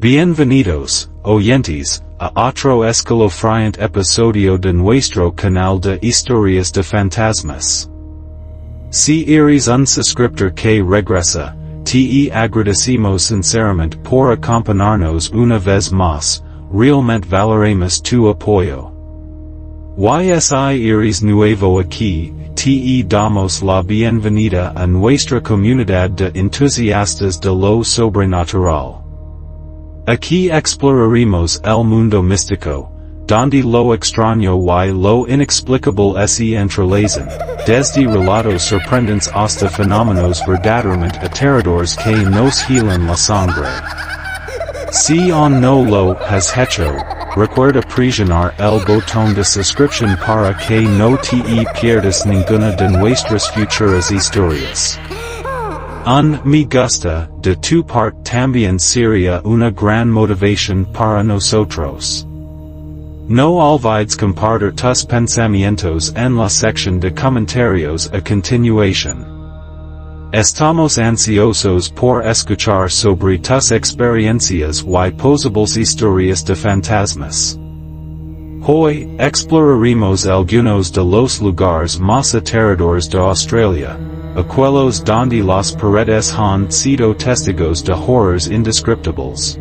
Bienvenidos, oyentes, a otro escalofriante episodio de nuestro canal de Historias de Fantasmas. Si eres un suscriptor que regresa, te agradecemos sinceramente por acompañarnos una vez más, realmente valoramos tu apoyo. Si eres nuevo aquí, te damos la bienvenida a nuestra comunidad de entusiastas de lo sobrenatural. Aquí exploraremos el mundo místico, donde lo extraño y lo inexplicable se entrelazan, desde relatos sorprendentes hasta fenómenos verdaderamente aterradores que nos helan la sangre. Si aún no lo has hecho, recuerda presionar el botón de suscripción para que no te pierdas ninguna de nuestras futuras historias. Un me gusta de tu parte también sería una gran motivación para nosotros. No olvides compartir tus pensamientos en la sección de comentarios a continuación. Estamos ansiosos por escuchar sobre tus experiencias y posibles historias de fantasmas. Hoy exploraremos algunos de los lugares más aterradores de Australia, aquellos donde las paredes han sido testigos de horrors indescriptibles.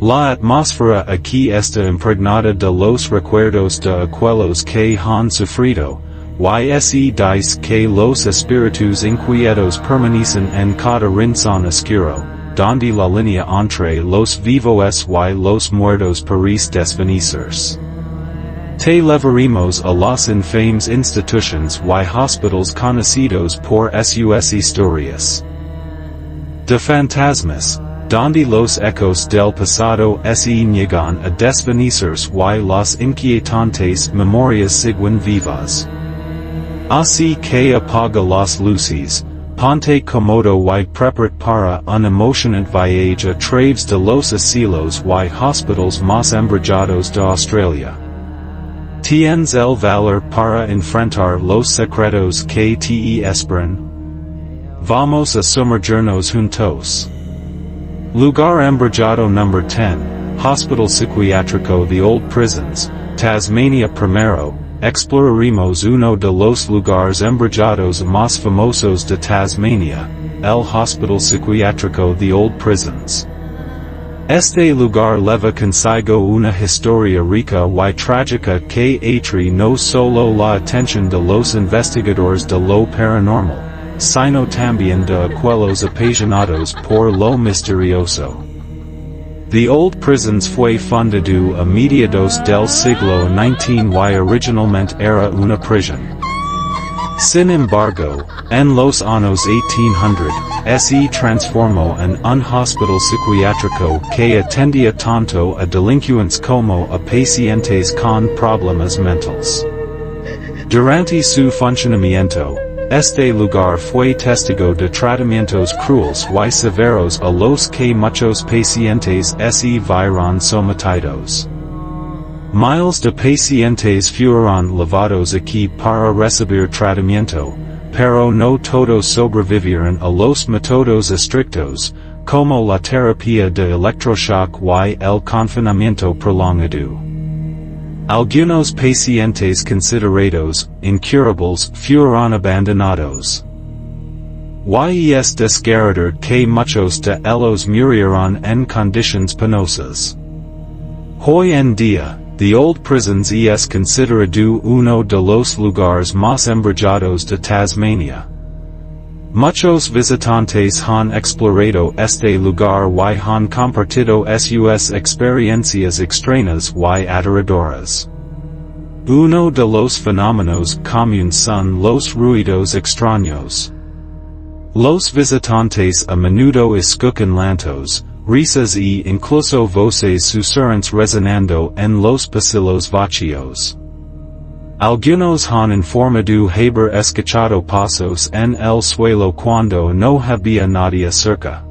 La atmósfera aquí está impregnada de los recuerdos de aquellos que han sufrido, y dice que los espíritus inquietos permanecen en cada rincón oscuro, donde la línea entre los vivos y los muertos parece desvanecerse. Te llevaremos a las infames institutions y hospitals conocidos por sus historias de fantasmas, donde los ecos del pasado se niegan a desvanecerse y las inquietantes memorias siguen vivas. Así que apaga las luces, ponte cómodo y prepárate para un emocionante viaje a través de los asilos y hospitals más embrujados de Australia. ¿Tienes el valor para enfrentar los secretos que te esperan? Vamos a sumergirnos juntos. Lugar embrujado número 10, Hospital Psiquiátrico de Old Prisons, Tasmania. Primero, exploraremos uno de los lugares embrujados más famosos de Tasmania, el Hospital Psiquiátrico de Old Prisons. Este lugar lleva consigo una historia rica y trágica que atrae no solo la atención de los investigadores de lo paranormal, sino también de aquellos apasionados por lo misterioso. The Old Prisons fue fundado a mediados del siglo XIX y originalmente era una prisión. Sin embargo, en los años 1800, se transformó en un hospital psiquiátrico que atendía tanto a delincuentes como a pacientes con problemas mentales. Durante su funcionamiento, este lugar fue testigo de tratamientos crueles y severos a los que muchos pacientes se vieron sometidos. Miles de pacientes fueron llevados aquí para recibir tratamiento, pero no todos sobrevivieron a los métodos estrictos, como la terapia de electroshock y el confinamiento prolongado. Algunos pacientes considerados incurables fueron abandonados. Y es desgarrador que muchos de ellos murieron en condiciones penosas. Hoy en día, The Old Prisons es considerado uno de los lugares más embrujados de Tasmania. Muchos visitantes han explorado este lugar y han compartido sus experiencias extrañas y aterradoras. Uno de los fenómenos comunes son los ruidos extraños. Los visitantes a menudo escuchan llantos, risas y incluso voces susurrantes resonando en los pasillos vacíos. Algunos han informado haber escuchado pasos en el suelo cuando no había nadie cerca.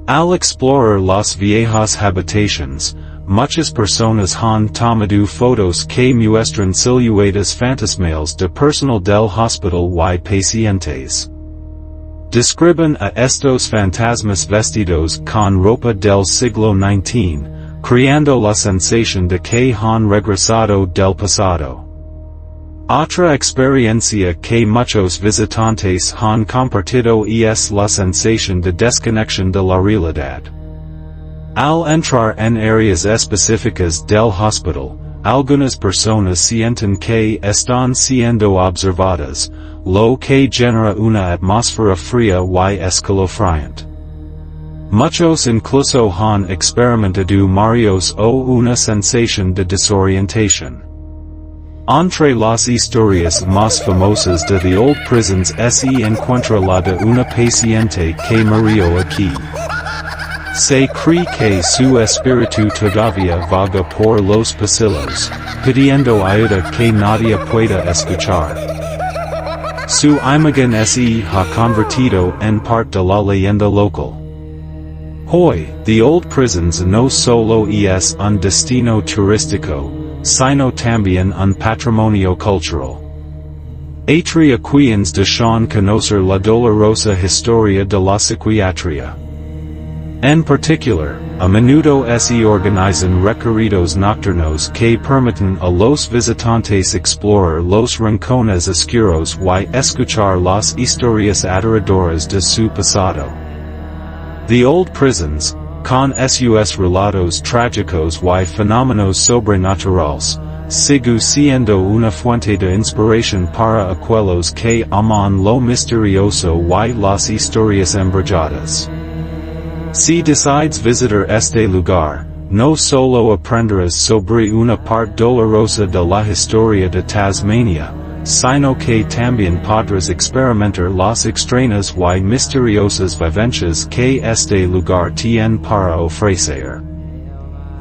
Al explorar las viejas habitaciones, muchas personas han tomado fotos que muestran siluetas fantasmales de personal del hospital y pacientes. Describen a estos fantasmas vestidos con ropa del siglo XIX, creando la sensación de que han regresado del pasado. Otra experiencia que muchos visitantes han compartido es la sensación de desconexión de la realidad. Al entrar en áreas específicas del hospital, algunas personas sienten que están siendo observadas, lo que genera una atmósfera fría y escalofriante. Muchos incluso han experimentado mareos o una sensación de desorientación. Entre las historias más famosas de the old prisons se encuentra la de una paciente que murió aquí. Se cree que su espíritu todavía vaga por los pasillos, pidiendo ayuda que nadie pueda escuchar. Su imagen se ha convertido en parte de la leyenda local. Hoy, the old prisons no solo es un destino turístico, sino también un patrimonio cultural. Atria quienes desean conocer la dolorosa historia de la psiquiatría. En particular, a menudo se organizan recorridos nocturnos que permiten a los visitantes explorar los rincones oscuros y escuchar las historias aterradoras de su pasado. The old prisons, con sus relatos trágicos y fenómenos sobrenaturales, sigue siendo una fuente de inspiración para aquellos que aman lo misterioso y las historias embrujadas. Si decides visitar este lugar, no solo aprenderás sobre una parte dolorosa de la historia de Tasmania, sino que también podrás experimentar las extrañas y misteriosas vivencias que este lugar tiene para ofrecer.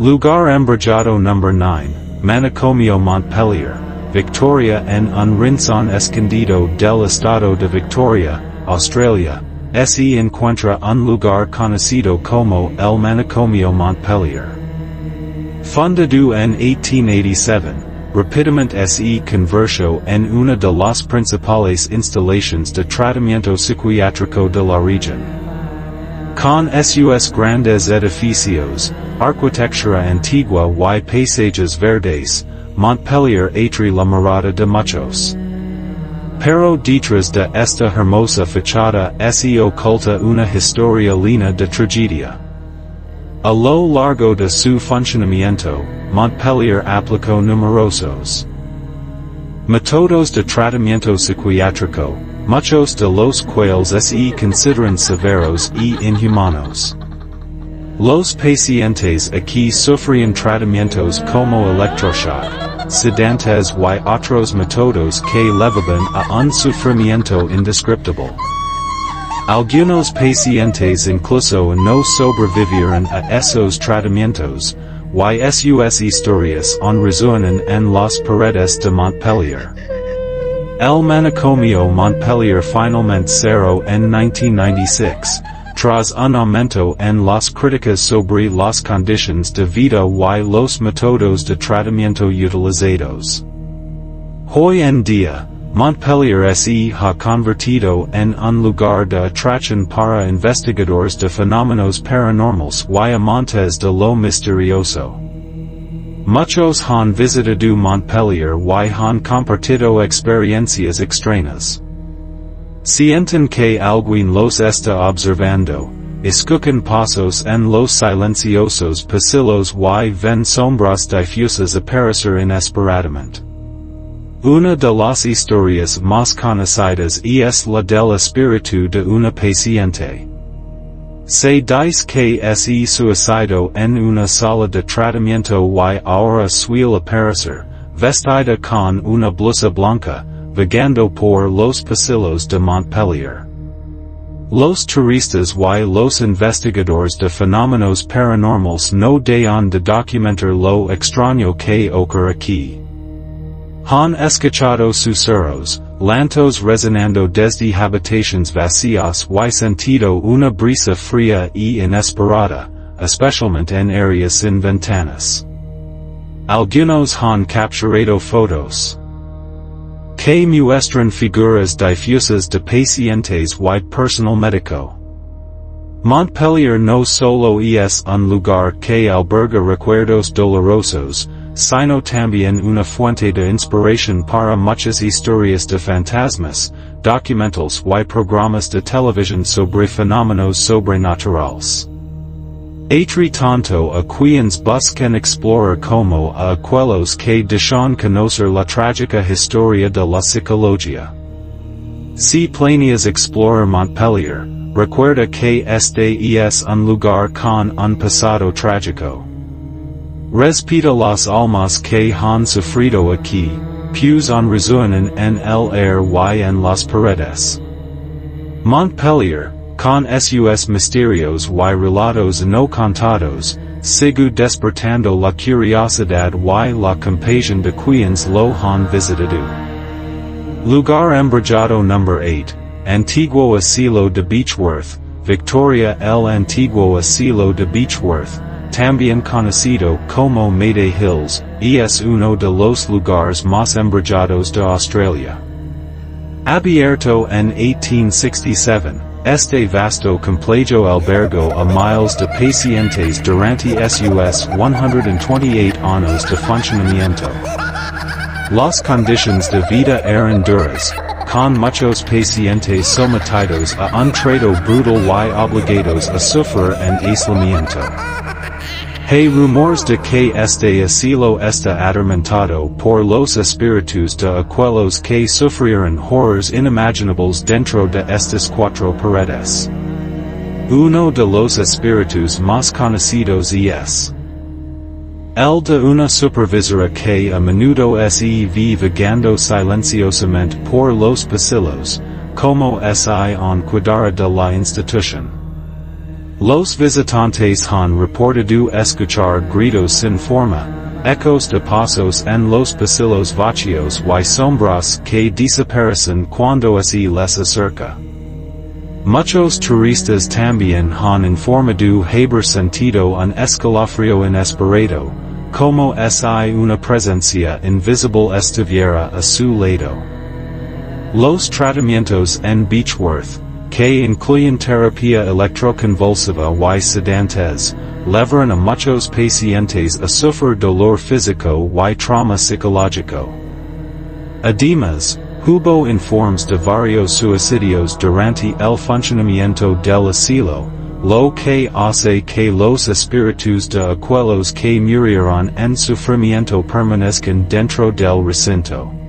Lugar embrujado No. 9, Manicomio Montpellier, Victoria en un rincón escondido del estado de Victoria, Australia, se encuentra un lugar conocido como el Manicomio Montpellier. Fundado en 1887, rápidamente se convirtió en una de las principales instalaciones de tratamiento psiquiátrico de la región. Con sus grandes edificios, arquitectura antigua y paisajes verdes, Montpellier atrae la mirada de muchos. Pero detrás de esta hermosa fachada se oculta una historia llena de tragedia. A lo largo de su funcionamiento, Montpellier aplicó numerosos métodos de tratamiento psiquiátrico, muchos de los cuales se consideran severos y inhumanos. Los pacientes aquí sufrían tratamientos como electroshock, sedantes y otros métodos que llevaban a un sufrimiento indescriptible. Algunos pacientes incluso no sobrevivieron a esos tratamientos, y sus historias resuenan en las paredes de Montpellier. El Manicomio Montpellier finalmente cerró en 1996, tras un aumento en las críticas sobre las condiciones de vida y los métodos de tratamiento utilizados. Hoy en día, Montpellier se ha convertido en un lugar de atracción para investigadores de fenómenos paranormales y amantes de lo misterioso. Muchos han visitado Montpellier y han compartido experiencias extrañas. Sienten que alguien los está observando, escuchan pasos en los silenciosos pasillos y ven sombras difusas aparecer inesperadamente. Una de las historias más conocidas es la del espíritu de una paciente. Se dice que se suicidó en una sala de tratamiento y ahora suele aparecer, vestida con una blusa blanca, vagando por los pasillos de Montpellier. Los turistas y los investigadores de fenómenos paranormales no dejan de documentar lo extraño que ocurre aquí. Han escuchado susurros, lantos resonando desde habitaciones vacías y sentido una brisa fría y inesperada, especialmente en áreas sin ventanas. Algunos han capturado fotos. Que muestran figuras difusas de pacientes y personal médico. Montpellier no solo es un lugar que alberga recuerdos dolorosos, sino también una fuente de inspiración para muchas historias de fantasmas, documentals y programas de televisión sobre fenómenos sobrenaturales. Entre tanto quienes buscan explorar como aquellos que desean conocer la trágica historia de la psicología. Si planeas explorar Montpellier, recuerda que este es un lugar con un pasado trágico. Respeta las almas que han sufrido aquí, pues en resuenan en el aire y en las paredes. Montpellier, con sus misterios y relatos no contados, sigue despertando la curiosidad y la compasión de quienes lo han visitado. Lugar embrujado número 8. Antiguo Asilo de Beechworth, Victoria. El Antiguo Asilo de Beechworth, también conocido como Mayday Hills, es uno de los lugares más embrujados de Australia. Abierto en 1867, este vasto complejo albergó a miles de pacientes durante sus 128 años de funcionamiento. Las condiciones de vida eran duras, con muchos pacientes sometidos a un trato brutal y obligados a sufrir en aislamiento. Hay rumores de que este asilo está atormentado por los espíritus de aquellos que sufrieron horrores inimaginables dentro de estas cuatro paredes. Uno de los espíritus más conocidos es el de una supervisora que a menudo se ve vagando silenciosamente por los pasillos, como si en cuidara de la institución. Los visitantes han reportado escuchar gritos sin forma, ecos de pasos en los pasillos vacíos y sombras que desaparecen cuando se les acerca. Muchos turistas también han informado haber sentido un escalofrío inesperado, como si una presencia invisible estuviera a su lado. Los tratamientos en Beechworth, que incluyen terapia electroconvulsiva y sedantes, llevan a muchos pacientes a sufrir dolor físico y trauma psicológico. Además, hubo informes de varios suicidios durante el funcionamiento del asilo, lo que hace que los espíritus de aquellos que murieron en sufrimiento permanezcan dentro del recinto.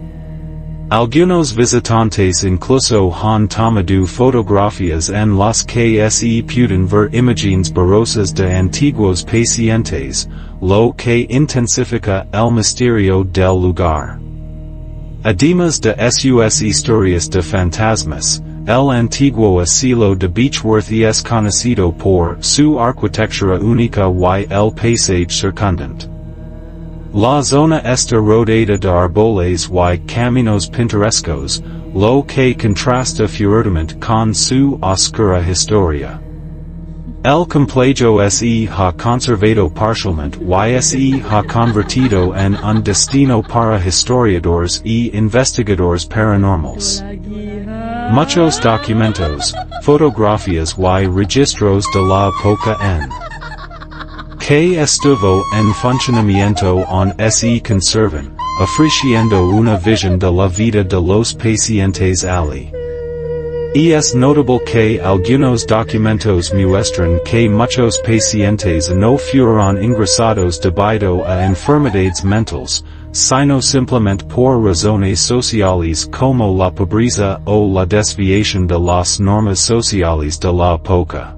Algunos visitantes incluso han tomado fotografías en las que se pueden ver imágenes borrosas de antiguos pacientes, lo que intensifica el misterio del lugar. Además de sus historias de fantasmas, el antiguo asilo de Beechworth es conocido por su arquitectura única y el paisaje circundante. La zona está rodeada de árboles y caminos pintorescos, lo que contrasta fuertemente con su oscura historia. El complejo se ha conservado parcialmente y se ha convertido en un destino para historiadores y investigadores paranormales. Muchos documentos, fotografías y registros de la época en que estuvo en funcionamiento aún se conservan, ofreciendo una visión de la vida de los pacientes allí. Es notable que algunos documentos muestran que muchos pacientes no fueron ingresados debido a enfermedades mentales, sino simplemente por razones sociales como la pobreza o la desviación de las normas sociales de la época.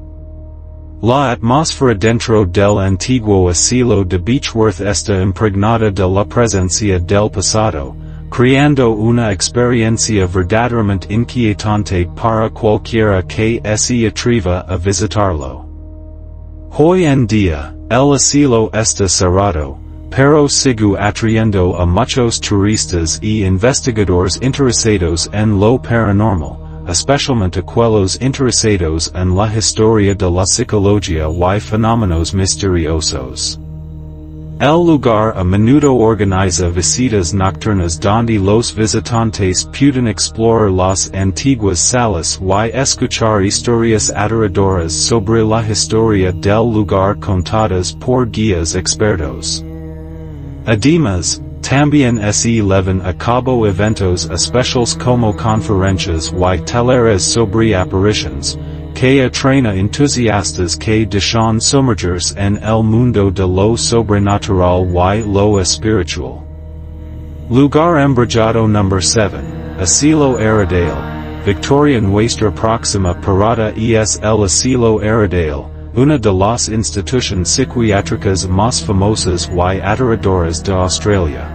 La atmósfera dentro del antiguo asilo de Beechworth está impregnada de la presencia del pasado, creando una experiencia verdaderamente inquietante para cualquiera que se atreva a visitarlo. Hoy en día, el asilo está cerrado, pero sigue atrayendo a muchos turistas y investigadores interesados en lo paranormal, especialmente aquellos interesados en la historia de la psicología y fenómenos misteriosos. El lugar a menudo organiza visitas nocturnas donde los visitantes pueden explorar las antiguas salas y escuchar historias aterradoras sobre la historia del lugar contadas por guías expertos. Además, también se llevan a cabo eventos especiales como conferencias y talleres sobre apariciones, que atraen a entusiastas que desean sumergirse en el mundo de lo sobrenatural y lo espiritual. Lugar embrujado número 7, Asilo Embrujados, Victoria nuestra próxima parada es el Asilo Embrujados, una de las instituciones psiquiátricas más famosas y aterradoras de Australia.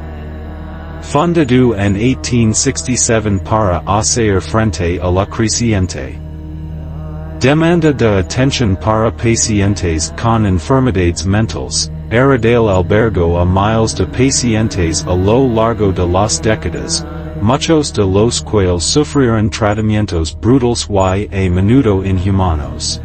Fundado en 1867 para hacer frente a la creciente demanda de atención para pacientes con enfermedades mentales, Embrujados albergó a miles de pacientes a lo largo de las décadas, muchos de los cuales sufrieron tratamientos brutales y a menudo inhumanos.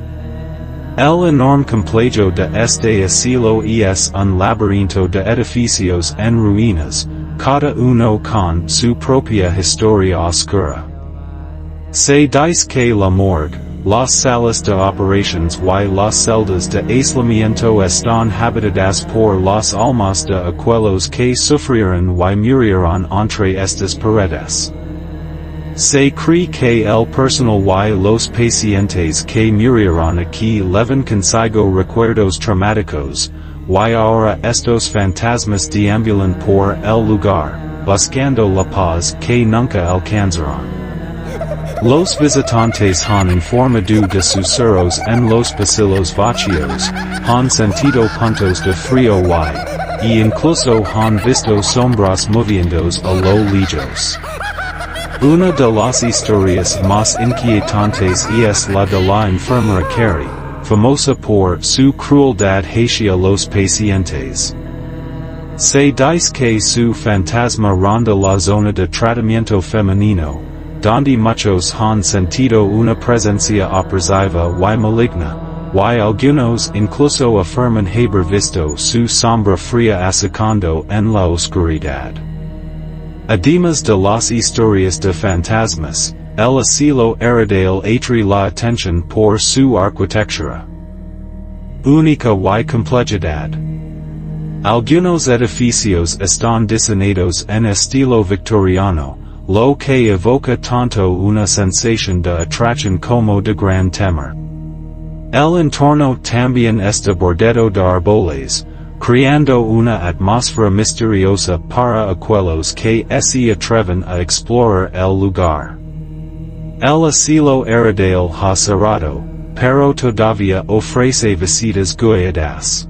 El enorme complejo de este asilo es un laberinto de edificios en ruinas, cada uno con su propia historia oscura. Se dice que la morgue, las salas de operaciones y las celdas de aislamiento están habitadas por las almas de aquellos que sufrieron y murieron entre estas paredes. Se cree que el personal y los pacientes que murieron aquí llevan consigo recuerdos traumáticos, y ahora estos fantasmas deambulan por el lugar, buscando la paz que nunca alcanzaron. Los visitantes han informado de susurros en los pasillos vacíos, han sentido puntos de frío y incluso han visto sombras moviéndose a lo lejos. Una de las historias más inquietantes es la de la enfermera Carrie, famosa por su crueldad hacia los pacientes. Se dice que su fantasma ronda la zona de tratamiento femenino, donde muchos han sentido una presencia opresiva y maligna, y algunos incluso afirman haber visto su sombra fría asacando en la oscuridad. Además de las historias de fantasmas, el asilo Embrujados atrae la atención por su arquitectura única y complejidad. Algunos edificios están diseñados en estilo victoriano, lo que evoca tanto una sensación de atracción como de gran temor. El entorno también está bordado de árboles, creando una atmósfera misteriosa para aquellos que se atreven a explorar el lugar. El asilo Embrujados ha cerrado, pero todavía ofrece visitas guiadas.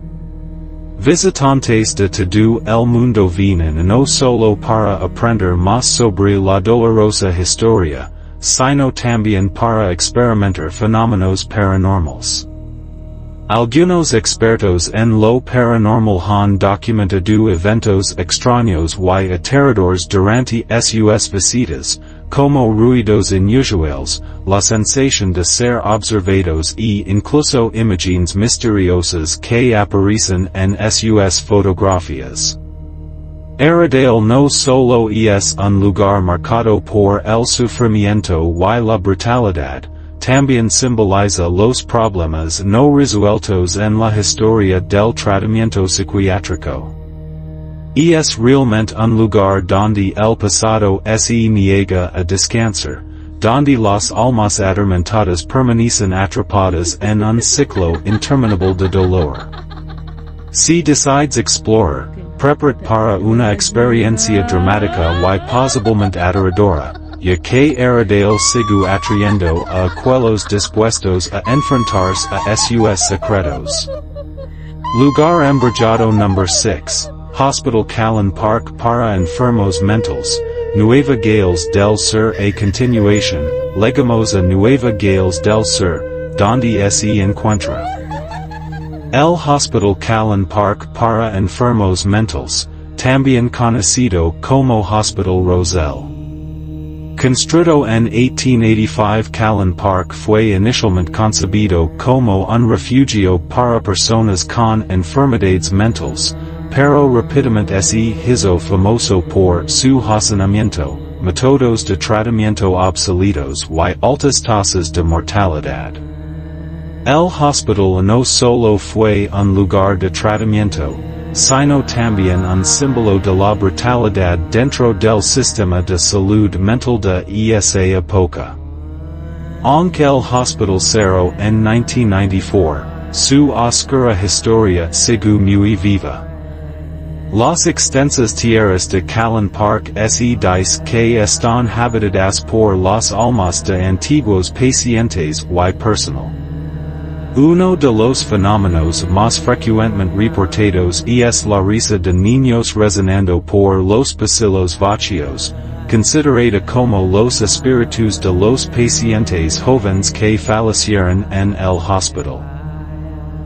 Visitantes de todo el mundo vienen no solo para aprender más sobre la dolorosa historia, sino también para experimentar fenómenos paranormales. Algunos expertos en lo paranormal han documentado eventos extraños y aterradores durante sus visitas, como ruidos inusuales, la sensación de ser observados e incluso imágenes misteriosas que aparecen en sus fotografías. Embrujados no solo es un lugar marcado por el sufrimiento y la brutalidad, también simboliza los problemas no resueltos en la historia del tratamiento psiquiátrico. Es realmente un lugar donde el pasado se niega a descansar, donde las almas atormentadas permanecen atrapadas en un ciclo interminable de dolor. Si decides explorar, prepárate para una experiencia dramática y posiblemente aterradora, ya que Embrujados sigue atrayendo a aquellos dispuestos a enfrentarse a sus secretos. Lugar embrujado número 6. Hospital Callan Park para enfermos mentales, Nueva Gales del Sur a continuación, llegamos a Nueva Gales del Sur, donde se encuentra el Hospital Callan Park para enfermos mentales, también conocido como Hospital Roselle. Construido en 1885, Callan Park fue inicialmente concebido como un refugio para personas con enfermedades mentales, pero rapidamente se hizo famoso por su razonamiento, métodos de tratamiento obsoletos y altas tasas de mortalidad. El hospital no solo fue un lugar de tratamiento, sino también un símbolo de la brutalidad dentro del sistema de salud mental de esa época. Aunque el hospital cerró en 1994, su oscura historia sigue muy viva. Las extensas tierras de Callan Park se dice que están habitadas por las almas de antiguos pacientes y personal. Uno de los fenómenos más frecuentemente reportados es la risa de niños resonando por los pasillos vacíos, considerada como los espíritus de los pacientes jóvenes que fallecieron en el hospital.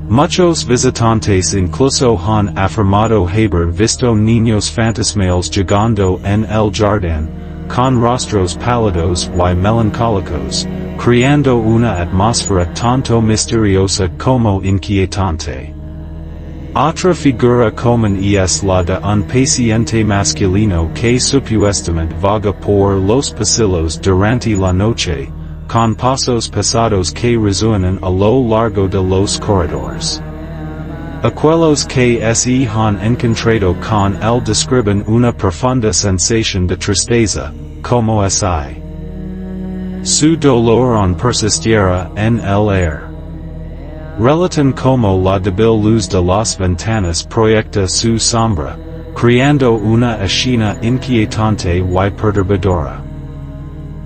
Muchos visitantes incluso han afirmado haber visto niños fantasmales llegando en el jardín, con rostros pálidos y melancólicos, creando una atmósfera tanto misteriosa como inquietante. Otra figura común es la de un paciente masculino que supuestamente vaga por los pasillos durante la noche, con pasos pesados que resuenan a lo largo de los corredores. Aquellos que se han encontrado con él describen una profunda sensación de tristeza, como si su dolor aún persistiera en el aire. Relatan como la débil luz de las ventanas proyecta su sombra, creando una escena inquietante y perturbadora.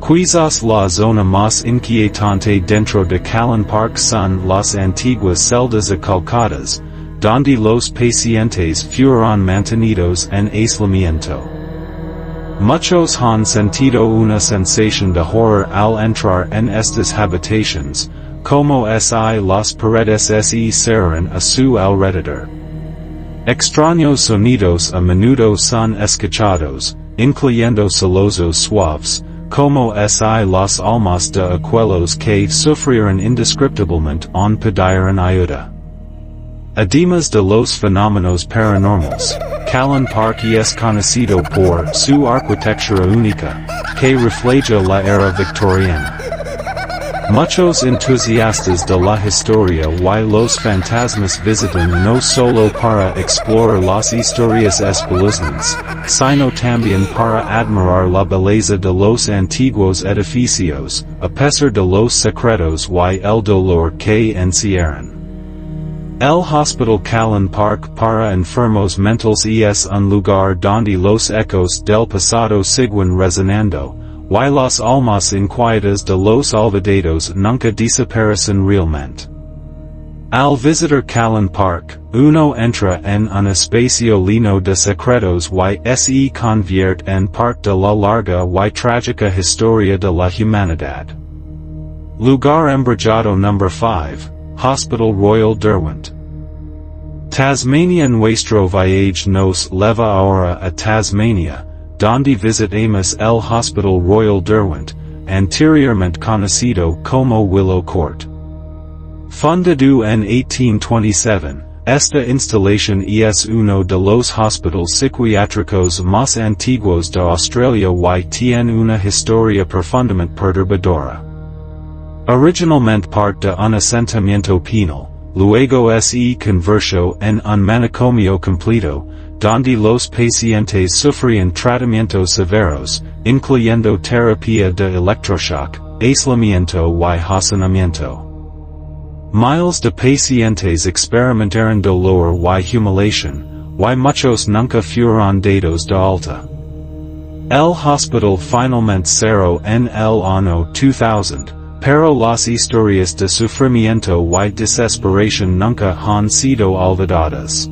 Quizás la zona más inquietante dentro de Callan Park son las antiguas celdas acolchadas, donde los pacientes fueron mantenidos en aislamiento. Muchos han sentido una sensación de horror al entrar en estas habitaciones, como si las paredes se cerraran a su alrededor. Extraños sonidos a menudo son escuchados, incluyendo sollozos suaves, como si las almas de aquellos que sufrieron indescriptiblemente on pidieran ayuda. Además de los fenómenos paranormales, Callan Park es conocido por su arquitectura única, que refleja la era victoriana. Muchos entusiastas de la historia y los fantasmas visitan no solo para explorar las historias espeluznantes, sino también para admirar la belleza de los antiguos edificios, a pesar de los secretos y el dolor que encierran. El Hospital Callan Park para enfermos mentales es un lugar donde los ecos del pasado siguen resonando, y las almas inquietas de los olvidados nunca desaparecen realmente. Al visitar Callan Park, uno entra en un espacio lleno de secretos y se convierte en parte de la larga y trágica historia de la humanidad. Lugar embrujado No. 5, Hospital Royal Derwent. Tasmania. Nuestro viaje nos lleva ahora a Tasmania, donde visitamos el Hospital Royal Derwent, anteriormente conocido como Willow Court. Fundado en 1827, esta instalación es uno de los hospitales psiquiátricos más antiguos de Australia y tiene una historia profundamente perturbadora. Originalmente parte de un asentamiento penal, luego se convirtió en un manicomio completo, donde los pacientes sufrían tratamientos severos, incluyendo terapia de electroshock, aislamiento y razonamiento. Miles de pacientes experimentaron dolor y humillación, y muchos nunca fueron dados de alta. El hospital finalmente cerró en el año 2000, pero las historias de sufrimiento y desesperación nunca han sido olvidadas.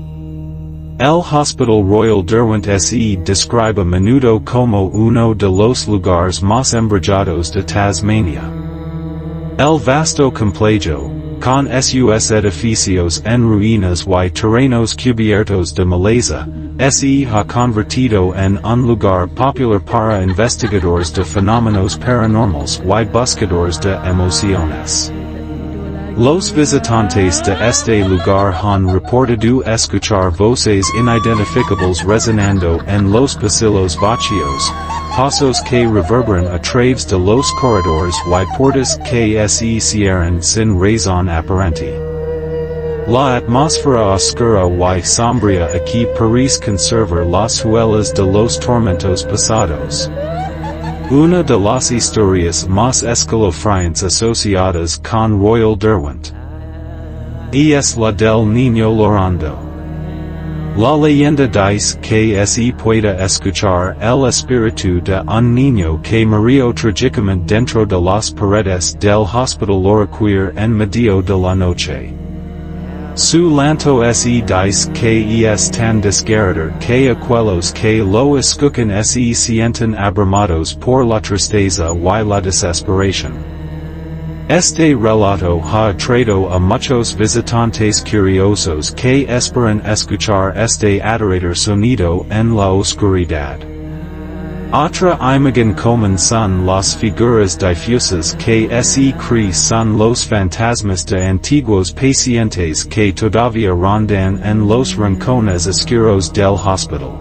El Hospital Royal Derwent se describe a menudo como uno de los lugares más embrujados de Tasmania. El vasto complejo, con sus edificios en ruinas y terrenos cubiertos de maleza, se ha convertido en un lugar popular para investigadores de fenómenos paranormales y buscadores de emociones. Los visitantes de este lugar han reportado escuchar voces inidentificables resonando en los pasillos vacíos, pasos que reverberan a través de los corredores y puertas que se cierran sin razón aparente. La atmósfera oscura y sombría aquí parece conservar las huellas de los tormentos pasados. Una de las historias más escalofriantes asociadas con Royal Derwent es la del niño llorando. La leyenda dice que se puede escuchar el espíritu de un niño que murió trágicamente dentro de las paredes del hospital Lorquer en medio de la noche. Su lanto se dice que es tan desgarrador que aquellos que lo escuchan se sienten abramados por la tristeza y la desesperación. Este relato ha atraído a muchos visitantes curiosos que esperan escuchar este aterrador sonido en la oscuridad. Otra imagen común son las figuras difusas que se cree son los fantasmas de antiguos pacientes que todavía rondan en los rincones oscuros del hospital.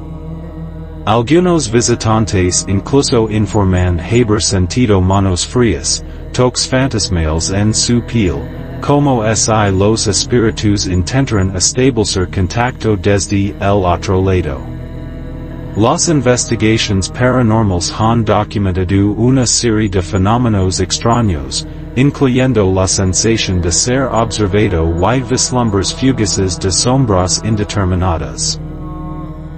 Algunos visitantes incluso informan haber sentido manos frías, toques fantasmales en su piel, como si los espíritus intentaran establecer contacto desde el otro lado. Las investigaciones paranormales han documentado una serie de fenómenos extraños, incluyendo la sensación de ser observado y vislumbres fugaces de sombras indeterminadas.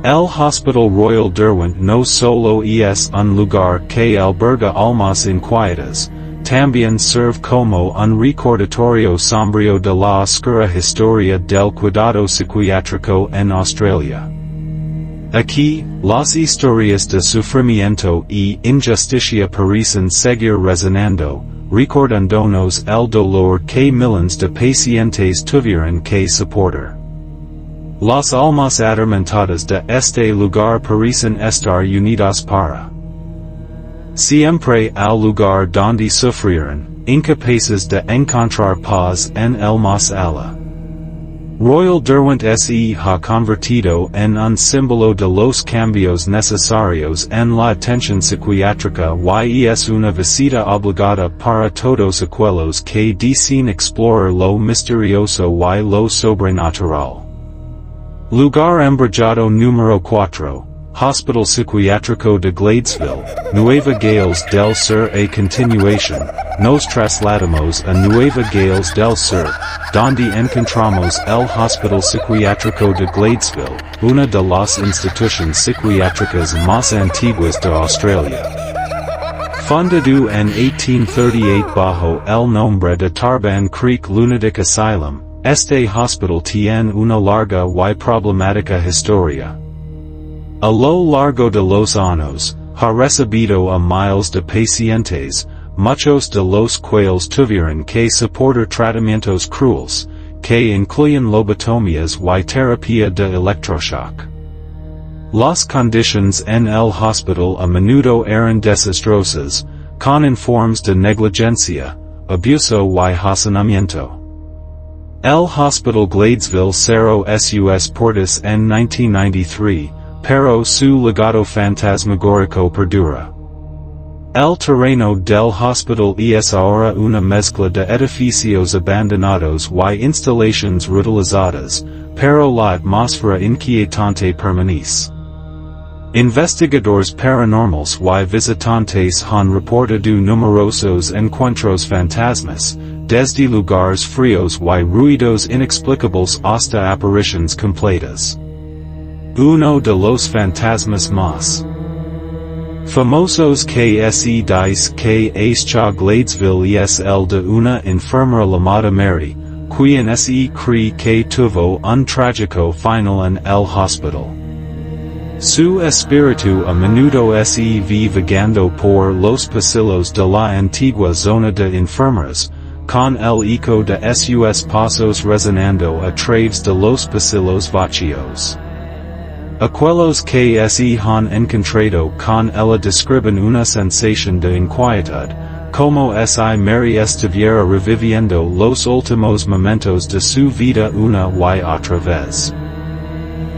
El Hospital Royal Derwent no solo es un lugar que alberga almas inquietas, también sirve como un recordatorio sombrío de la oscura historia del cuidado psiquiátrico en Australia. Aquí, las historias de sufrimiento y injusticia parecen seguir resonando, recordándonos el dolor que miles de pacientes tuvieron que soportar. Las almas atormentadas de este lugar parecen estar unidas para siempre al lugar donde sufrieron, incapaces de encontrar paz en el más allá. Royal Derwent se ha convertido en un símbolo de los cambios necesarios en la atención psiquiátrica y es una visita obligada para todos aquellos que deseen explorar lo misterioso y lo sobrenatural. Lugar embrujado número 4, Hospital Psiquiátrico de Gladesville, Nueva Gales del Sur. A continuación, nos trasladamos a Nueva Gales del Sur, donde encontramos el Hospital Psiquiátrico de Gladesville, una de las instituciones psiquiátricas más antiguas de Australia. Fundado en 1838 bajo el nombre de Tarban Creek Lunatic Asylum, este hospital tiene una larga y problemática historia. A lo largo de los años, ha recibido a miles de pacientes, muchos de los cuales tuvieron que soportar tratamientos crueles, que incluyen lobotomías y terapia de electroshock. Las condiciones en el hospital a menudo eran desastrosas, con informes de negligencia, abuso y hacinamiento. El Hospital Gladesville cerró sus puertas en 1993, pero su legado fantasmagórico perdura. El terreno del hospital es ahora una mezcla de edificios abandonados y instalaciones reutilizadas, pero la atmósfera inquietante permanece. Investigadores paranormales y visitantes han reportado numerosos encuentros fantasmas, desde lugares fríos y ruidos inexplicables hasta apariciones completas. Uno de los fantasmas más famosos que se dice que está Gladesville es el de una enfermera llamada Mary, quien se cree que tuvo un trágico final en el hospital. Su espíritu a menudo se ve vagando por los pasillos de la antigua zona de enfermeras, con el eco de sus pasos resonando a través de los pasillos vacíos. Aquellos que se han encontrado con ella describen una sensación de inquietud, como si Mary estuviera reviviendo los últimos momentos de su vida una y otra vez.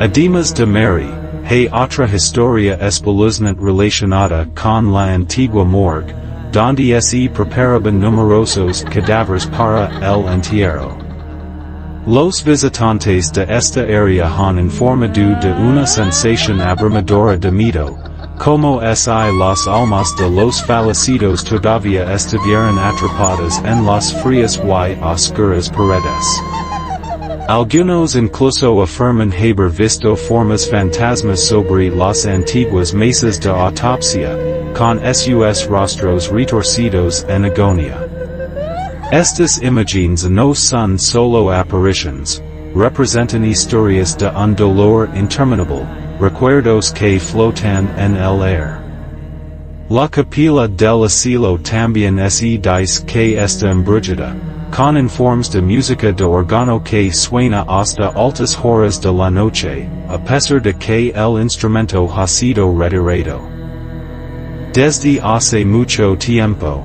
Además de Mary, hay otra historia espeluznante relacionada con la antigua morgue, donde se preparaban numerosos cadáveres para el entierro. Los visitantes de esta área han informado de una sensación abrumadora de miedo, como si las almas de los fallecidos todavía estuvieran atrapadas en las frías y oscuras paredes. Algunos incluso afirman haber visto formas fantasmas sobre las antiguas mesas de autopsia, con sus rostros retorcidos en agonía. Estas imágenes no son solo apariciones, representan historias de un dolor interminable, recuerdos que flotan en el aire. La capilla del asilo también se dice que está embrujada, con informes de música de órgano que suena hasta altas horas de la noche, a pesar de que el instrumento ha sido retirado. Desde hace mucho tiempo,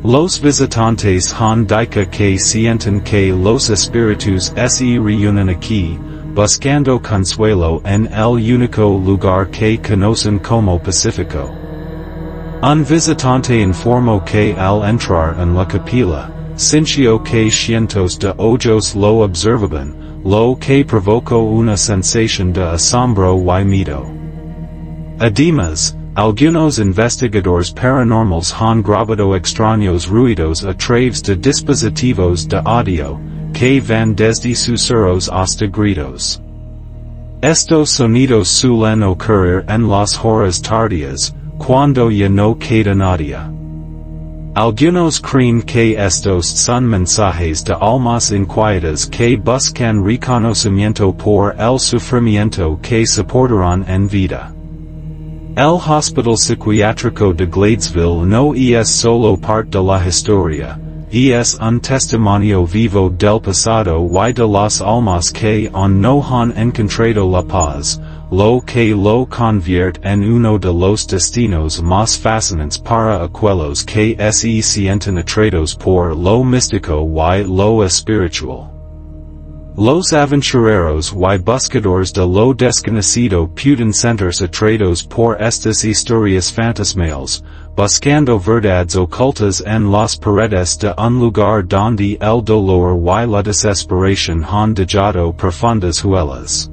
los visitantes han dicho que sienten que los espíritus se reúnen aquí, buscando consuelo en el único lugar que conocen como Pacífico. Un visitante informó que al entrar en la capilla, sintió que cientos de ojos lo observaban, lo que provocó una sensación de asombro y miedo. Además, algunos investigadores paranormales han grabado extraños ruidos a través de dispositivos de audio, que van desde susurros hasta gritos. Estos sonidos suelen ocurrir en las horas tardías, cuando ya no queda nadie. Algunos creen que estos son mensajes de almas inquietas que buscan reconocimiento por el sufrimiento que soportarán en vida. El Hospital Psiquiátrico de Gladesville no es solo parte de la historia, es un testimonio vivo del pasado y de las almas que aún no han encontrado la paz, lo que lo convierte en uno de los destinos más fascinantes para aquellos que se sienten atraídos por lo místico y lo espiritual. Los aventureros y buscadores de lo desconocido pueden sentirse atraídos por estas historias fantasmales, buscando verdades ocultas en las paredes de un lugar donde el dolor y la desesperación han dejado profundas huellas.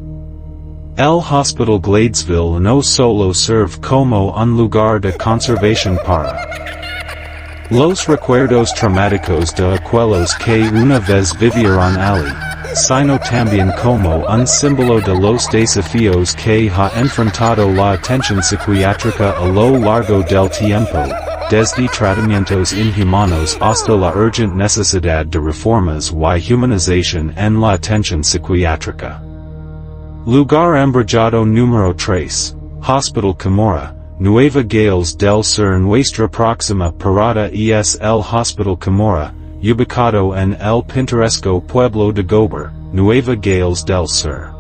El Hospital Gladesville no solo sirve como un lugar de conservación para los recuerdos traumáticos de aquellos que una vez vivieron allí, sino también como un símbolo de los desafíos que ha enfrentado la atención psiquiátrica a lo largo del tiempo, desde tratamientos inhumanos hasta la urgente necesidad de reformas y humanización en la atención psiquiátrica. Lugar embrujado número 3, Hospital Camorra, Nueva Gales del Sur. Nuestra próxima parada es el Hospital Camorra, ubicado en el pintoresco pueblo de Gober, Nueva Gales del Sur.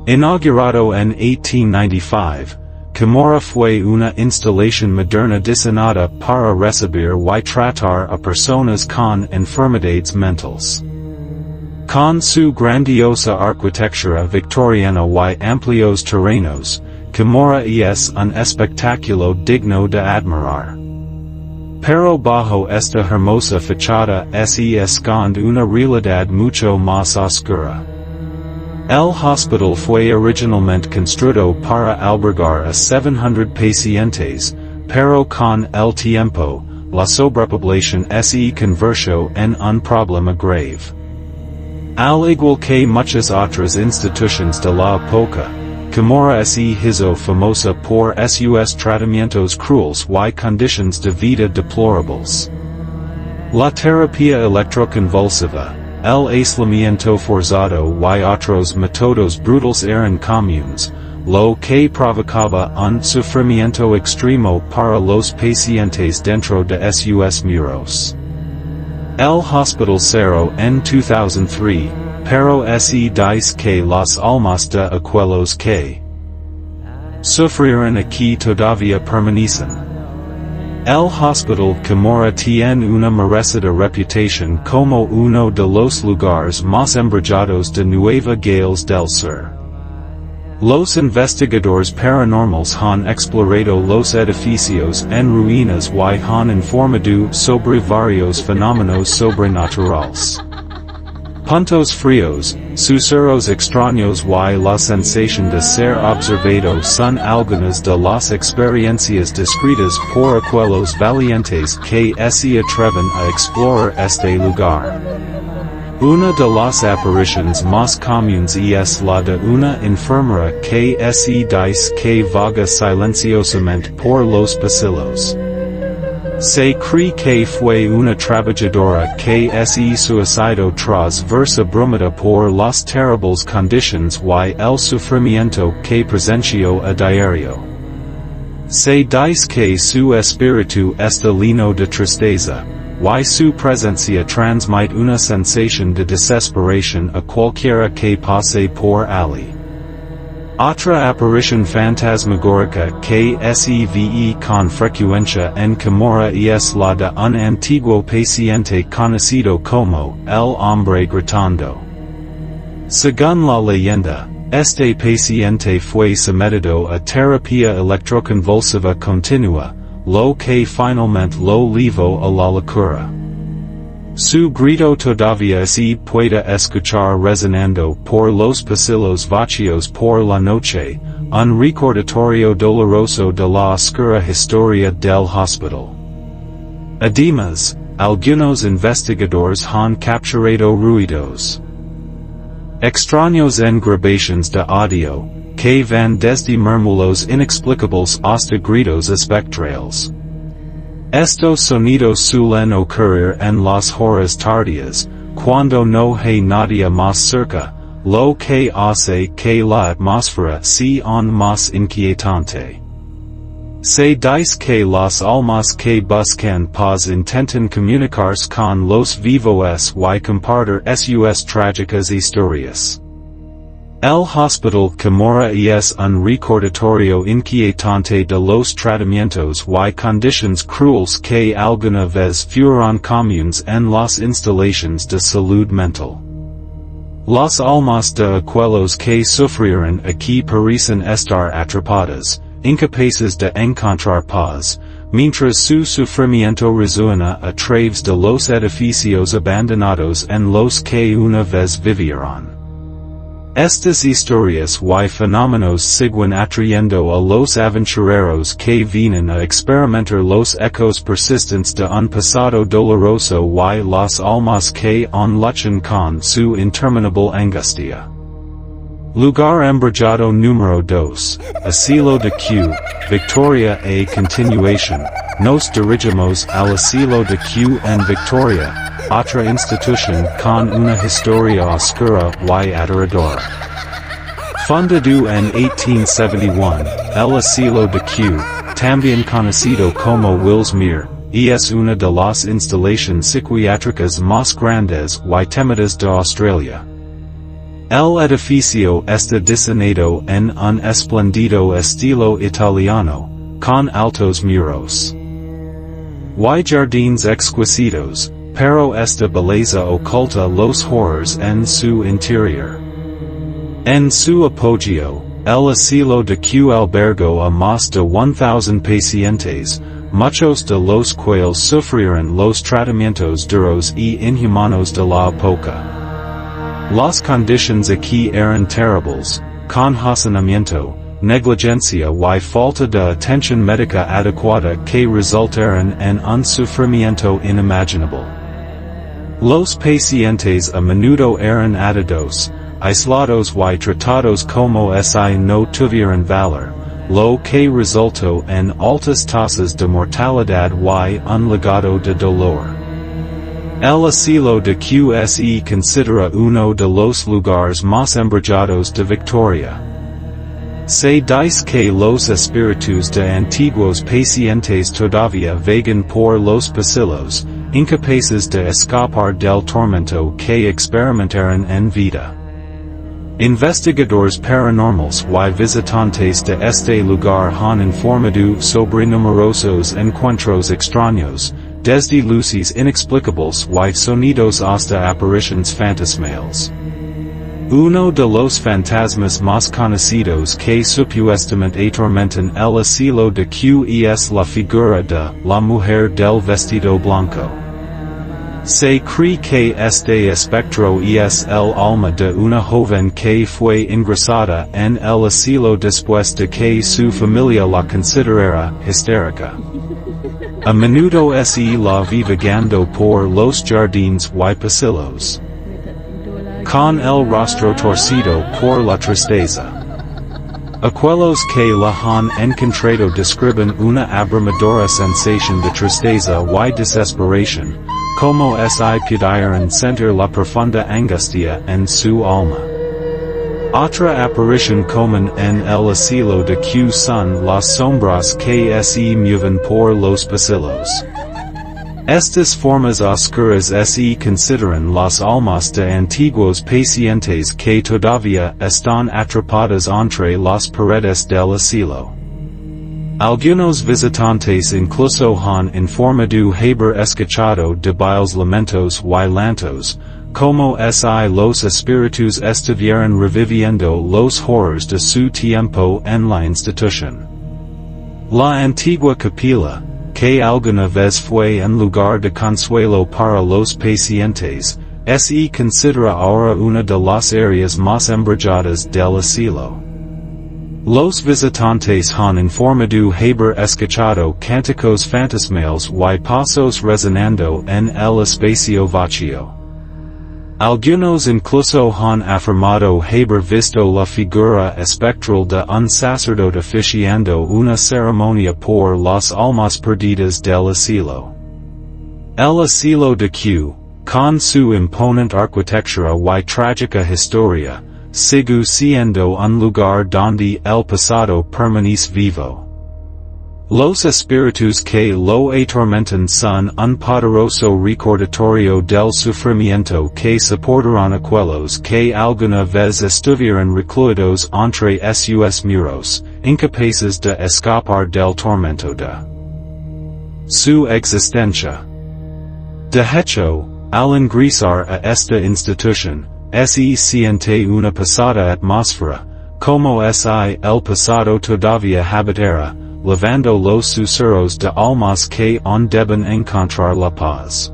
Inaugurado en 1895, Camorra fue una instalación moderna diseñada para recibir y tratar a personas con enfermedades mentales. Con su grandiosa arquitectura victoriana y amplios terrenos, Camorra es un espectáculo digno de admirar. Pero bajo esta hermosa fachada se esconde una realidad mucho más oscura. El hospital fue originalmente construido para albergar a 700 pacientes, pero con el tiempo, la sobrepoblación se convirtió en un problema grave. Al igual que muchas otras instituciones de la época, Camorra se hizo famosa por sus tratamientos crueles y condiciones de vida deplorables. La terapia electroconvulsiva, el aislamiento forzado y otros métodos brutales eran comunes, lo que provocaba un sufrimiento extremo para los pacientes dentro de sus muros. El hospital cerró en 2003, pero se dice que las almas de aquellos que sufrieron aquí todavía permanecen. El hospital Camorra tiene una merecida reputación como uno de los lugares más embrujados de Nueva Gales del Sur. Los investigadores paranormales han explorado los edificios en ruinas y han informado sobre varios fenómenos sobrenaturales. Puntos fríos, susurros extraños y la sensación de ser observado son algunas de las experiencias descritas por aquellos valientes que se atreven a explorar este lugar. Una de las apariciones más comunes es la de una enfermera que se dice que vaga silenciosamente por los pasillos. Se cree que fue una trabajadora que se suicidó tras verse abrumada por las terribles condiciones y el sufrimiento que presenció a diario. Se dice que su espíritu está lleno de tristeza, y su presencia transmite una sensación de desesperación a cualquiera que pase por allí. Otra aparición fantasmagórica que se ve con frecuencia en Camorra es la de un antiguo paciente conocido como el hombre gritando. Según la leyenda, este paciente fue sometido a terapia electroconvulsiva continua, lo que finalmente lo llevó a la locura. Su grito todavía se puede escuchar resonando por los pasillos vacíos por la noche, un recordatorio doloroso de la oscura historia del hospital. Además, algunos investigadores han capturado ruidos extraños en grabaciones de audio, que van desde murmullos inexplicables hasta gritos espectrales. Estos sonidos suelen ocurrir en las horas tardías, cuando no hay nadie más cerca, lo que hace que la atmósfera sea aún más inquietante. Se dice que las almas que buscan paz intentan comunicarse con los vivos y compartir sus trágicas historias. El hospital Camorra es un recordatorio inquietante de los tratamientos y condiciones crueles que alguna vez fueron comunes en las instalaciones de salud mental. Las almas de aquellos que sufrieron aquí parecen estar atrapadas, incapaces de encontrar paz, mientras su sufrimiento resuena a través de los edificios abandonados en los que una vez vivieron. Estas historias y fenómenos siguen atrayendo a los aventureros que vienen a experimentar los ecos persistentes de un pasado doloroso y las almas que aún luchan con su interminable angustia. Lugar embrujado número 2, Asilo de Victoria. A continuación, nos dirigimos al Asilo de en Victoria, otra institución con una historia oscura y aterradora. Fundado en 1871, el Asilo de también conocido como Willsmere, es una de las instalaciones psiquiátricas más grandes y temidas de Australia. El edificio está diseñado en un espléndido estilo italiano, con altos muros y jardines exquisitos, pero esta belleza oculta los horrores en su interior. En su apogeo, el asilo de albergó a más de 1,000 pacientes, muchos de los cuales sufrieron los tratamientos duros y inhumanos de la época. Las condiciones aquí eran terribles, con hacinamiento, negligencia y falta de atención médica adecuada que resultaron en un sufrimiento inimaginable. Los pacientes a menudo eran atados, aislados y tratados como si no tuvieran valor, lo que resultó en altas tasas de mortalidad y un legado de dolor. El Asilo de se considera uno de los lugares más embrujados de Victoria. Se dice que los espíritus de antiguos pacientes todavía vagan por los pasillos, incapaces de escapar del tormento que experimentaron en vida. Investigadores paranormales y visitantes de este lugar han informado sobre numerosos encuentros extraños, desde luces inexplicables y sonidos hasta apariciones fantasmales. Uno de los fantasmas más conocidos que supuestamente atormentan el asilo de Q es la figura de la mujer del vestido blanco. Se cree que este espectro es el alma de una joven que fue ingresada en el asilo después de que su familia la considerara histérica. A menudo la ve vagando por los jardines y pasillos, con el rostro torcido por la tristeza. Aquellos que la han encontrado describen una abrumadora sensación de tristeza y desesperación, como si pudieran sentir la profunda angustia en su alma. Otra aparición común en el asilo de Q son las sombras que se mueven por los pasillos. Estas formas oscuras se consideran las almas de antiguos pacientes que todavía están atrapadas entre las paredes del asilo. Algunos visitantes incluso han informado haber escuchado débiles lamentos y llantos, como si los espíritus estuvieran reviviendo los horrores de su tiempo en la institución. La antigua capilla, que alguna vez fue en lugar de consuelo para los pacientes, se considera ahora una de las áreas más embrujadas del asilo. Los visitantes han informado haber escuchado cánticos fantasmales y pasos resonando en el espacio vacío. Algunos incluso han afirmado haber visto la figura espectral de un sacerdote oficiando una ceremonia por las almas perdidas del asilo. El asilo de Q, con su imponente arquitectura y trágica historia, sigue siendo un lugar donde el pasado permanece vivo. Los espíritus que lo atormentan son un poderoso recordatorio del sufrimiento que soportaron aquellos que alguna vez estuvieron recluidos entre sus muros, incapaces de escapar del tormento de su existencia. De hecho, al ingresar a esta institución, se siente una pesada atmósfera, como si el pasado todavía habitara, lavando los susurros de almas que aún deben encontrar la paz.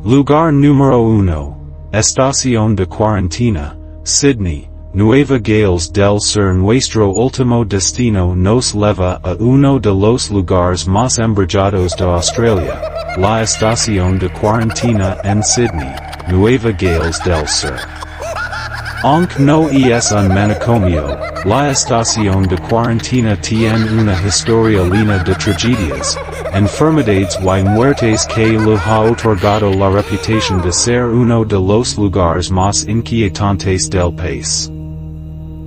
Lugar número 1, Estación de Cuarentena, Sídney, Nueva Gales del Sur. Nuestro último destino nos lleva a uno de los lugares más embrujados de Australia, la Estación de Cuarentena en Sídney, Nueva Gales del Sur. Aunque no es un manicomio, la Estación de Cuarentena tiene una historia llena de tragedias, enfermedades y muertes que le ha otorgado la reputación de ser uno de los lugares más inquietantes del país.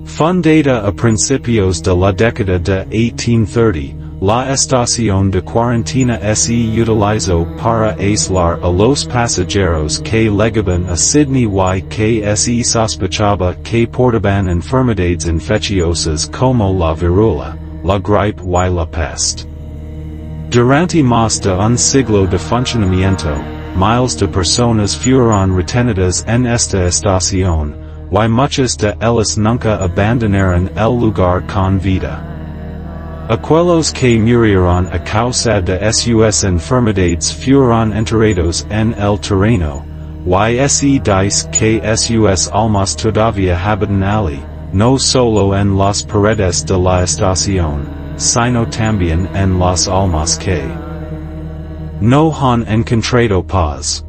Fundada a principios de la década de 1830, la Estación de Cuarentena se utilizó para aislar a los pasajeros que llegaban a Sídney y que se sospechaba que portaban enfermedades infecciosas como la viruela, la gripe y la peste. Durante más de un siglo de funcionamiento, miles de personas fueron retenidas en esta estación, y muchas de ellas nunca abandonaron el lugar con vida. Aquellos que murieron a causa de sus enfermedades fueron enterrados en el terreno, y se dice que sus almas todavía habitan allí, no solo en las paredes de la estación, sino también en las almas que no han encontrado paz.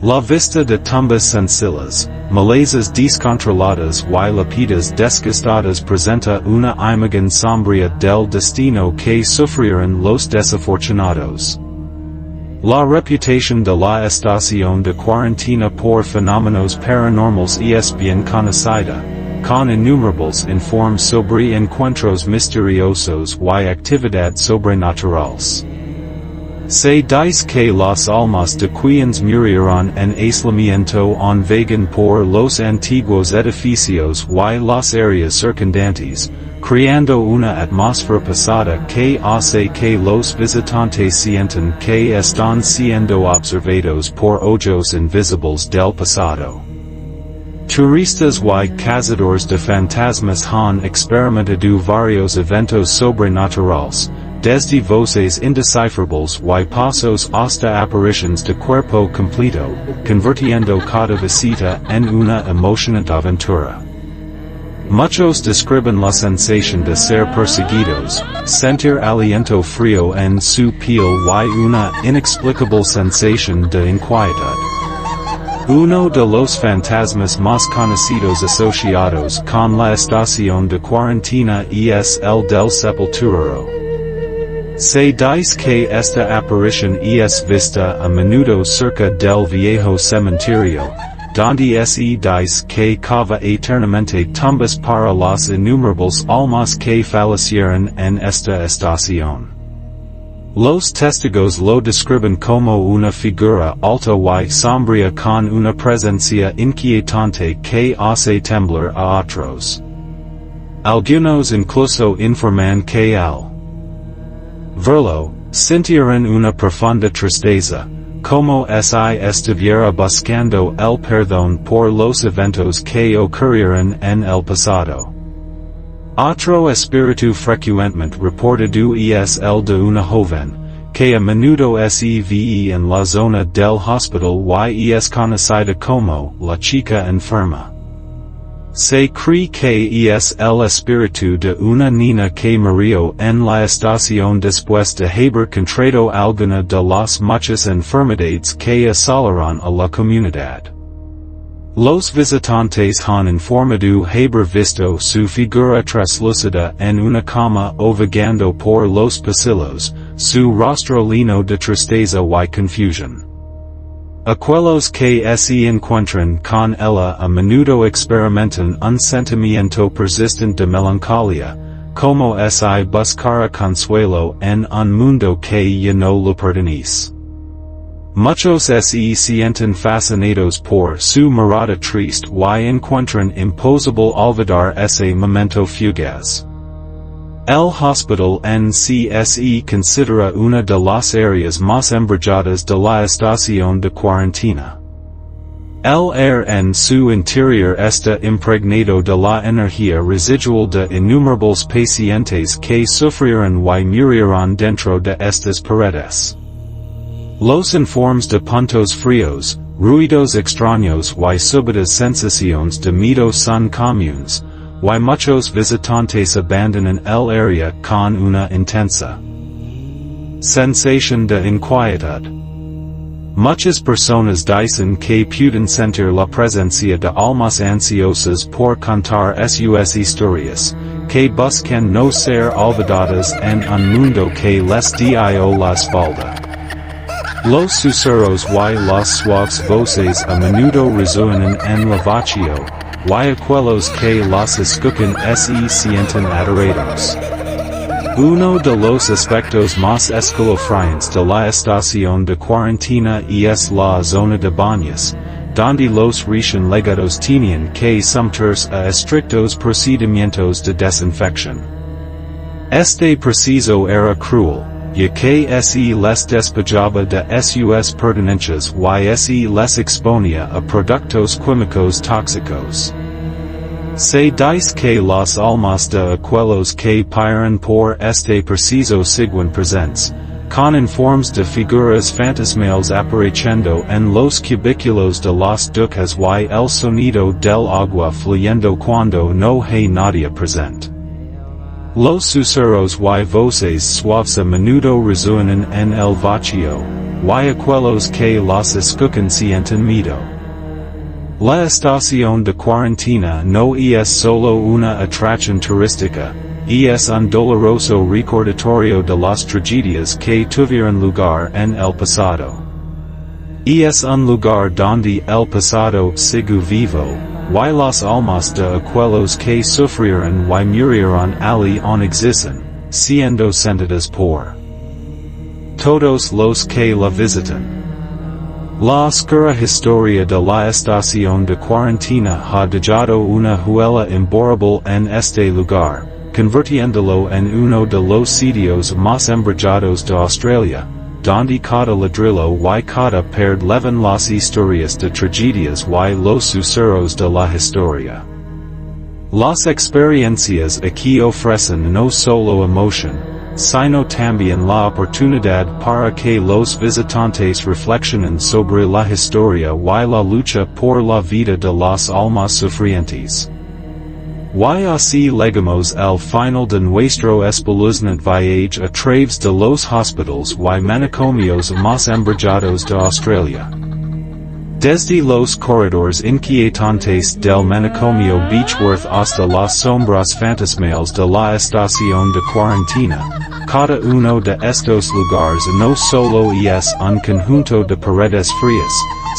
La vista de tumbas sencillas, malezas descontroladas y lápidas desgastadas presenta una imagen sombría del destino que sufrieron los desafortunados. La reputación de la Estación de Cuarentena por fenómenos paranormales es bien conocida, con innumerables informes sobre encuentros misteriosos y actividades sobrenaturales. Se dice que las almas de quienes murieron en aislamiento en vagan por los antiguos edificios y las áreas circundantes, creando una atmósfera pesada que hace que los visitantes sientan que están siendo observados por ojos invisibles del pasado. Turistas y cazadores de fantasmas han experimentado varios eventos sobrenaturales, desde voces indescifrables y pasos hasta apariciones de cuerpo completo, convirtiendo cada visita en una emocionante aventura. Muchos describen la sensación de ser perseguidos, sentir aliento frío en su piel y una inexplicable sensación de inquietud. Uno de los fantasmas más conocidos asociados con la estación de cuarentena es el del sepulturero. Se dice que esta aparición es vista a menudo cerca del viejo cementerio, donde se dice que cava eternamente tumbas para las innumerables almas que fallecieron en esta estación. Los testigos lo describen como una figura alta y sombría con una presencia inquietante que hace temblar a otros. Algunos incluso informan que al verlo, sintieron una profunda tristeza, como si estuviera buscando el perdón por los eventos que ocurrieron en el pasado. Otro espíritu frecuentemente reportado es el de una joven, que a menudo se ve en la zona del hospital y es conocida como la chica enferma. Se cree que es el espíritu de una niña que murió en la estación después de haber contraído alguna de las muchas enfermedades que asolaron a la comunidad. Los visitantes han informado haber visto su figura traslúcida en una cama o vagando por los pasillos, su rostro lleno de tristeza y confusión. Aquellos que se encuentran con ella a menudo experimentan un sentimiento persistente de melancolía, como si buscara consuelo en un mundo que ya no le pertenece. Muchos se sienten fascinados por su mirada triste y encuentran imposible olvidar ese momento fugaz. El hospital en sí se considera una de las áreas más embrujadas de la estación de cuarentena. El aire en su interior está impregnado de la energía residual de innumerables pacientes que sufrieron y murieron dentro de estas paredes. Los informes de puntos fríos, ruidos extraños y súbitas sensaciones de miedo son comunes, y muchos visitantes abandonan el área con una intensa sensación de inquietud. Muchas personas dicen que pueden sentir la presencia de almas ansiosas por contar sus historias, que buscan no ser olvidadas en un mundo que les dio la espalda. Los susurros y las suaves voces a menudo resuenan en la vacío, y aquellos que las escuchan se sienten aterrados. Uno de los aspectos más escalofriantes de la estación de cuarentena es la zona de baños, donde los recién llegados tienen que someterse a estrictos procedimientos de desinfección. Este proceso era cruel, ya que se les despojaba de sus pertenencias y se les exponía a productos químicos tóxicos. Se dice que las almas de aquellos que paran por este proceso siguen presentes, con informes de figuras fantasmales apareciendo en los cubículos de las duchas y el sonido del agua fluyendo cuando no hay nadie presente. Los susurros y voces suaves a menudo resuenan en el vacío, y aquellos que las escuchan sienten miedo. La estación de cuarentena no es solo una atracción turística, es un doloroso recordatorio de las tragedias que tuvieron lugar en el pasado. Es un lugar donde el pasado sigue vivo, y las almas de aquellos que sufrieron y murieron allí aún existen, siendo sentidas por todos los que la visitan. La oscura historia de la Estación de Cuarentena ha dejado una huella imborrable en este lugar, convirtiéndolo en uno de los sitios más embrujados de Australia, donde cada ladrillo y cada pared leven las historias de tragedias y los susurros de la historia. Las experiencias aquí ofrecen no solo emoción, sino también la oportunidad para que los visitantes reflexionen sobre la historia y la lucha por la vida de las almas sufrientes. Y así llegamos al final de nuestro espeluznante viaje a través de los hospitales y manicomios más embrujados de Australia. Desde los corredores inquietantes del manicomio Beechworth hasta las sombras fantasmales de la Estación de Cuarentena, cada uno de estos lugares no solo es un conjunto de paredes frías,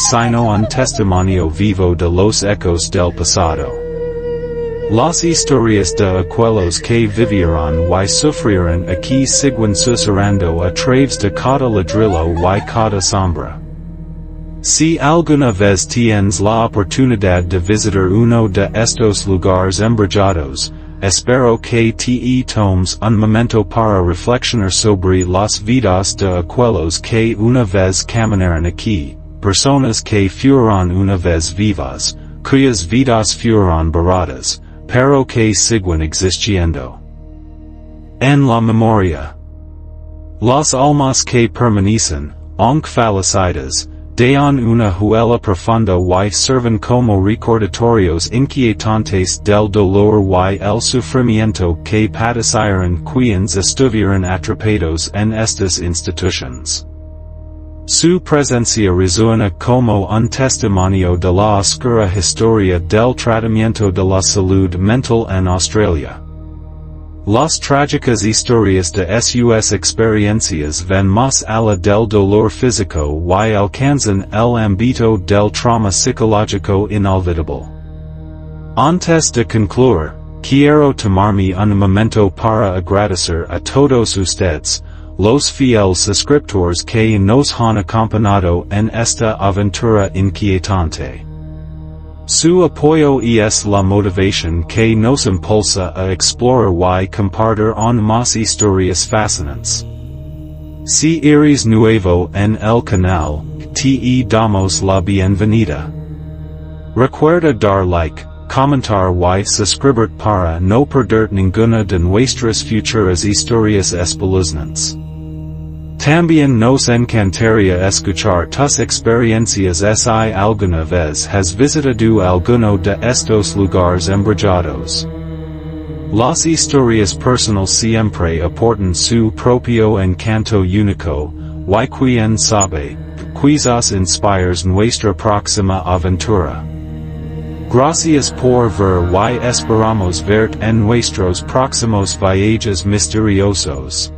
sino un testimonio vivo de los ecos del pasado. Las historias de aquellos que vivieron y sufrieron aquí siguen susurrando a través de cada ladrillo y cada sombra. Si alguna vez tienes la oportunidad de visitar uno de estos lugares embrujados, espero que te tomes un momento para reflexionar sobre las vidas de aquellos que una vez caminaron aquí, personas que fueron una vez vivas, cuyas vidas fueron borradas, pero que siguen existiendo en la memoria. Las almas que permanecen, aunque fallecidas, dejan una huella profunda y sirven como recordatorios inquietantes del dolor y el sufrimiento que padecieron quienes estuvieron atrapados en estas instituciones. Su presencia resuena como un testimonio de la oscura historia del tratamiento de la salud mental en Australia. Las trágicas historias de sus experiencias van más allá del dolor físico y alcanzan el ámbito del trauma psicológico inolvidable. Antes de concluir, quiero tomarme un momento para agradecer a todos ustedes, los fieles suscriptores que nos han acompañado en esta aventura inquietante. Su apoyo es la motivación que nos impulsa a explorar y compartir aún más historias fascinantes. Si eres nuevo en el canal, te damos la bienvenida. Recuerda dar like, comentar y suscribirte para no perder ninguna de nuestras futuras historias espeluznantes. También nos encantaría escuchar tus experiencias si alguna vez has visitado alguno de estos lugares embrujados. Las historias personales siempre aportan su propio encanto único, y quien sabe, quizás inspires nuestra próxima aventura. Gracias por ver y esperamos verte en nuestros próximos viajes misteriosos.